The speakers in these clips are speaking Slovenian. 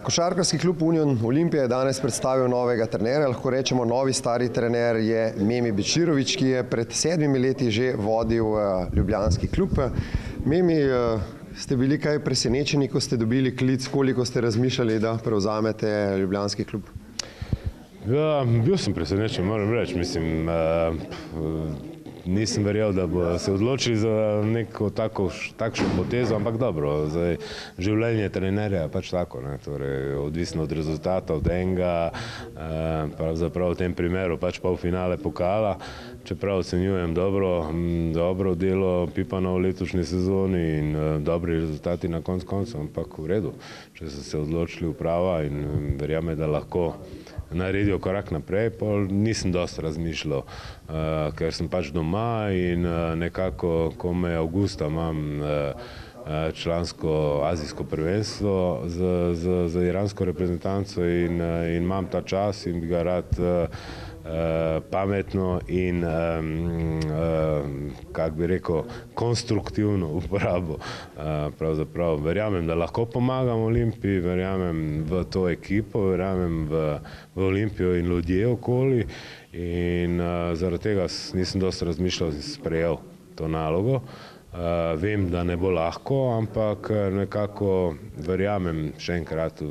Košarkarski klub Union Olimpija je danes predstavil novega trenerja, lahko rečemo novi stari trener je Memi Bečirović, ki je pred 7 leti že vodil ljubljanski klub. Memi, ste bili kaj presenečeni, ko ste dobili klic, koliko ste razmišljali, da prevzamete ljubljanski klub? Ja, bil sem presenečen, moram reči, mislim, nisem verjel, da bo se odločili za neko takšno potezo, ampak dobro, zdaj življenje trenerja je pač tako, ne, torej odvisno od rezultata, od enega, pravzaprav v tem primeru pač polfinale pokala, čeprav ocenjujem dobro delo Pipana v letošnji sezoni in dobri rezultati na koncu, ampak v redu, če so se odločili uprava in verjame, da lahko naredijo korak naprej, pa nisem dosti razmišljal, ker sem pač doma in nekako, ko me avgusta imam člansko azijsko prvenstvo z iransko reprezentanco in imam ta čas in bi ga rad pametno in, kako bi rekel, konstruktivno uporabo. Pravzaprav verjamem, da lahko pomagam Olimpiji, verjamem v to ekipo, verjamem v Olimpijo in ljudje okoli in zaradi tega nisem dosti razmišljal in sprejel to nalogo. Vem, da ne bo lahko, ampak nekako verjamem še enkrat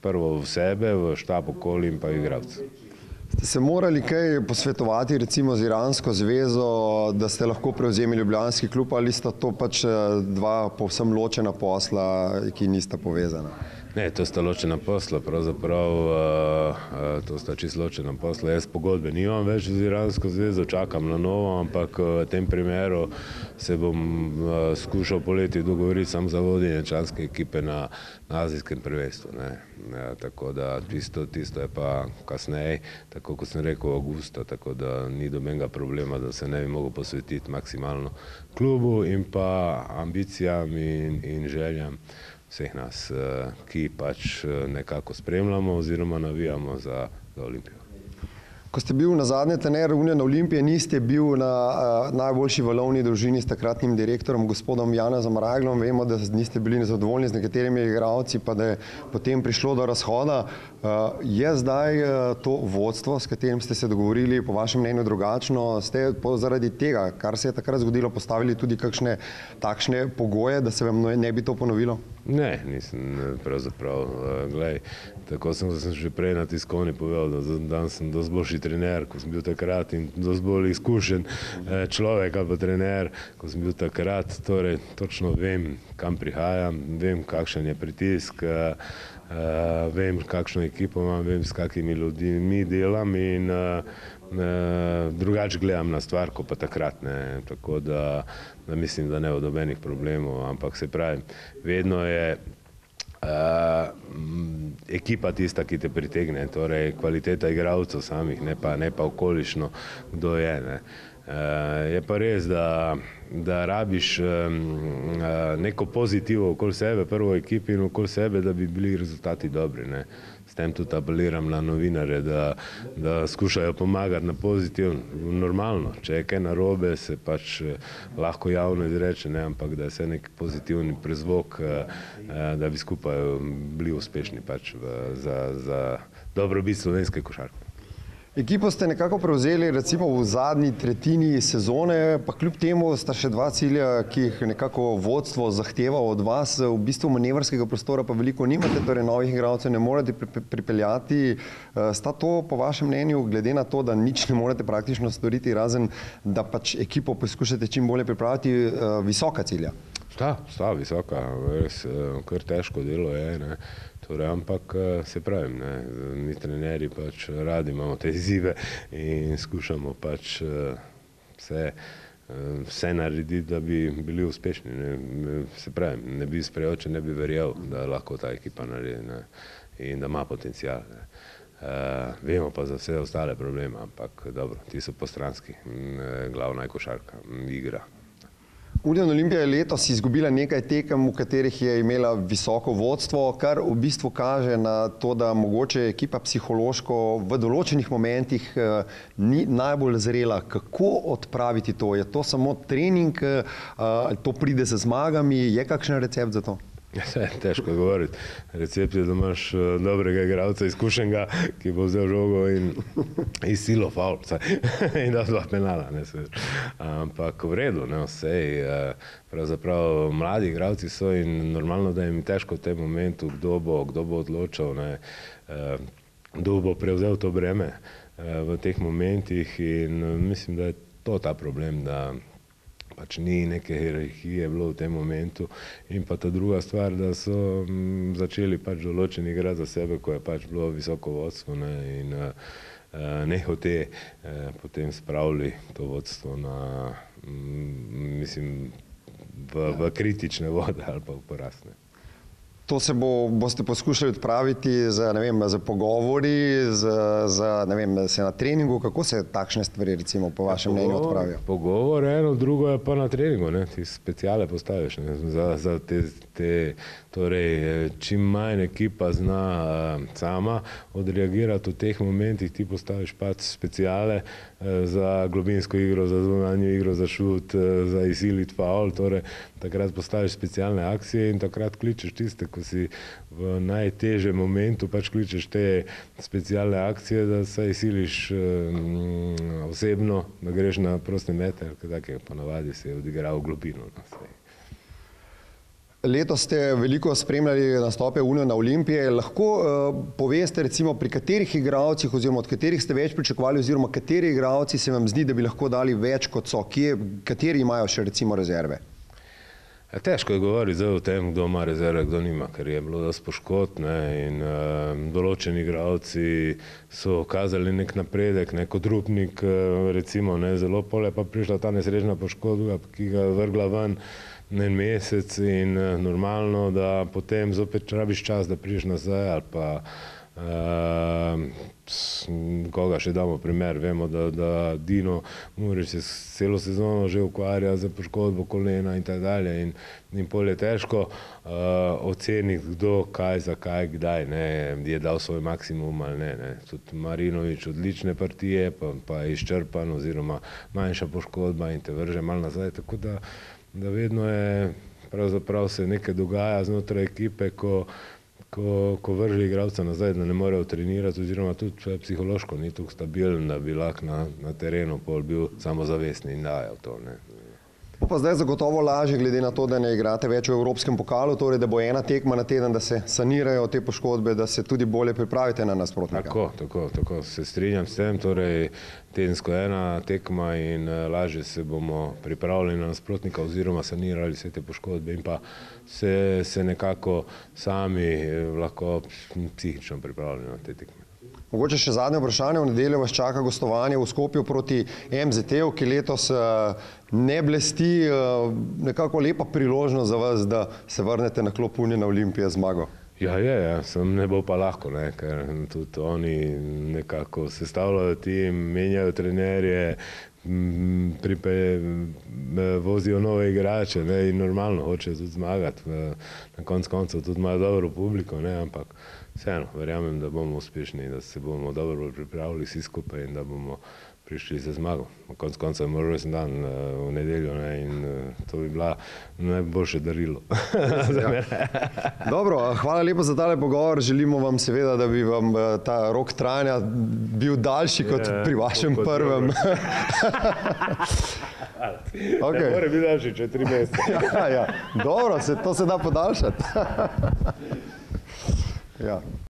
prvo v sebe, v štab okoli in pa igralce. Ste se morali kaj posvetovati recimo z Iransko zvezo, da ste lahko prevzeli ljubljanski klub, ali sta to pač dva povsem ločena posla, ki nista povezana? Ne, to sta ločena posla, pravzaprav to sta čisto ločena posla. Jaz pogodbe nimam več z Iransko zvezo, čakam na novo, ampak v tem primeru se bom skušal poleti dogovoriti sam za vodenje članske ekipe na azijskem prvenstvu. Tako da tisto je pa kasneje, tako kot sem rekel, avgusta, tako da ni dobenega problema, da se ne bi mogel posvetiti maksimalno klubu in pa ambicijam in željam vseh nas, ki pač nekako spremljamo oziroma navijamo za Olimpijo. Ko ste bil nazadnje trener Union Olimpije, niste bil na najboljši valovni družini s takratnim direktorom, gospodom Janezom Rajglom. Vemo, da niste bili zadovoljni z nekaterimi igralci, pa da je potem prišlo do razhoda. Je zdaj to vodstvo, s katerim ste se dogovorili, po vašem mnenju drugačno? Ste zaradi tega, kar se je takrat zgodilo, postavili tudi kakšne takšne pogoje, da se vam ne bi to ponovilo? Ne, nisem pravzaprav. Glej, tako sem že prej na tiskovni povedal, da sem dosti boljši trener, ko sem bil takrat in dosti bolj izkušen človek ali pa trener, ko sem bil takrat. Torej, točno vem, kam prihajam, vem, kakšen je pritisk, vem, kakšno ekipo imam, vem, s kakimi ljudmi delam in drugače gledam na stvar, kot pa takrat. Tako da mislim, da ne bo nobenih problemov, ampak se pravi, vedno je ekipa tista, ki te pritegne, torej kvaliteta igralcev samih, ne pa okolišno, kdo je. Je pa res, da rabiš neko pozitivo okoli sebe, prvo ekipi in okoli sebe, da bi bili rezultati dobri. S tem tudi apeliram na novinarje, da skušajo pomagati na pozitivno, normalno. Če je kaj narobe, se pač lahko javno izreče, ampak da je vse nek pozitivni prezvok, da bi skupaj bili uspešni pač za dobrobit slovenske košarke. Ekipo ste nekako prevzeli recimo v zadnji tretjini sezone, pa kljub temu sta še dva cilja, ki jih nekako vodstvo zahteva od vas. V bistvu manevrskega prostora pa veliko nimate, torej novih igralcev ne morete pripeljati. Sta to po vašem mnenju, glede na to, da nič ne morete praktično storiti, razen da pač ekipo poskušate čim bolje pripraviti, visoka cilja? Sta visoka, res kar težko delo je, ampak se pravim, mi trenerji pač radi imamo te izzive in skušamo pač vse narediti, da bi bili uspešni. Se pravim, ne bi sprejel, če ne bi verjel, da lahko ta ekipa naredi in da ima potencial. Vemo pa za vse ostale probleme, ampak dobro, ti so postranski. Glavna je košarka, igra. Union Olimpija je letos izgubila nekaj tekem, v katerih je imela visoko vodstvo, kar v bistvu kaže na to, da mogoče ekipa psihološko v določenih momentih ni najbolj zrela. Kako odpraviti to? Je to samo trening? To pride z zmagami? Je kakšen recept za to? Težko je govoriti. Recept je, da imaš dobrega igralca, izkušenega, ki bo vzel žogo in silo faul, in da dva penala. Ampak v redu, vsej, pravzaprav mladi igralci so in normalno, da jim je težko v tem momentu, kdo bo odločal, kdo bo prevzel to breme v teh momentih in mislim, da je to ta problem, da pač ni neke hierarhije bilo v tem momentu in pa ta druga stvar, da so začeli pač določeni igrati za sebe, ko je pač bilo visoko vodstvo in nehote potem spravili to vodstvo na, mislim, v kritične vode ali pa v porast. To se boste poskušali odpraviti z pogovori, se na treningu, kako se takšne stvari recimo po vašem mnenju odpravijo? Pogovor eno, drugo je pa na treningu, ti speciale postaviš, za te, torej čim manj ekipa zna sama odreagirati v teh momentih, ti postaviš pač speciale za globinsko igro, za zunanjo igro, za šut, za izsiliti faul, torej takrat postaviš specialne akcije in takrat kličeš tiste, ko si v najtežjem momentu, pač kličeš te specialne akcije, da se izsiliš osebno, da greš na proste mete, tako ponavadi se je odigral v globino. Letos ste veliko spremljali nastope Uniona Olimpije. Lahko poveste recimo, pri katerih igralcih oziroma od katerih ste več pričakovali oziroma kateri igralci se vam zdi, da bi lahko dali več kot so, kateri imajo še recimo rezerve? Težko je govoriti zdaj o tem, kdo ima rezerve, kdo nima, ker je bilo dosti poškodb in določeni igralci so kazali nek napredek, kot Rupnik recimo, zelo pol je pa prišla ta nesrečna poškodba, ki ga je vrgla ven en mesec in normalno, da potem zopet rabiš čas, da prideš nazaj ali pa koga še damo primer. Vemo, da Dino Murić se celo sezono že ukvarja za poškodbo kolena in tako dalje in pol je težko oceniti, kdo, kaj, zakaj, kdaj je dal svoj maksimum ali ne. Tudi Marinović odlične partije, pa je izčrpan oziroma manjša poškodba in te vrže malo nazaj, tako da vedno je, pravzaprav se nekaj dogaja znotraj ekipe, ko vrže igralca nazaj, da ne morejo trenirati oziroma tudi psihološko ni tako stabilen, da bi lahko na terenu pol bil samozavestni in dajal to. Bo pa zdaj zagotovo lažje, glede na to, da ne igrate več v Evropskem pokalu, torej da bo ena tekma na teden, da se sanirajo te poškodbe, da se tudi bolje pripravite na nasprotnika. Tako, se strinjam s tem, torej tedensko ena tekma in lažje se bomo pripravili na nasprotnika oziroma sanirali vse te poškodbe in pa se nekako sami lahko psihično pripravili na te tekme. Mogoče še zadnje vprašanje. V nedeljo vas čaka gostovanje v Skopju proti MZT-u, ki letos ne blesti. Nekako lepa priložnost za vas, da se vrnete na klop Uniona Olimpije z zmago. Ja, ne bo pa lahko, ker tudi oni nekako sestavljajo tim, menjajo trenerje, vozijo nove igrače in normalno hočejo tudi zmagati. Na koncu koncev tudi imajo dobro publiko, ampak vseeno, verjamem, da bomo uspešni, da se bomo dobro pripravili vsi skupaj in da bomo prišli za zmago. Na koncu koncev je moj rojstni dan v nedeljo in to bi bila najboljše darilo. Dobro, hvala lepa za tale pogovor. Želimo vam seveda, da bi vam ta rok trajanja bil daljši kot pri vašem prvem. Ne more biti daljši, če 3 mesece. Dobro, to se da podaljšati. Ja.